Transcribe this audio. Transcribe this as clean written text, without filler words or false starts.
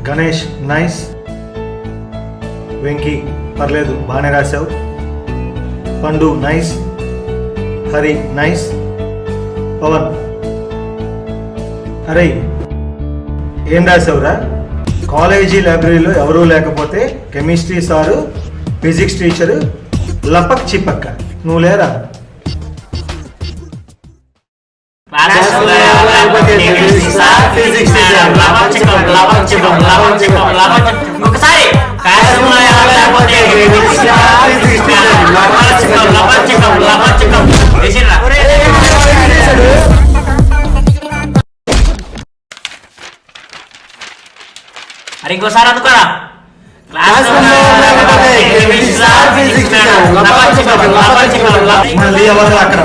Ganesh nice. Venky పర్లేదు బాగానే రాశావు. పండు నైస్. హరి నైస్. పవన్ అరే ఏం రాసావురా? కాలేజీ లైబ్రరీలో ఎవరూ లేకపోతే కెమిస్ట్రీ సారు, ఫిజిక్స్ టీచరు లపక్ చిపక్క, నువ్వు లేరా? అరే ఇంకోసారి అనుకోరా. మళ్ళీ ఎవరు అక్కడ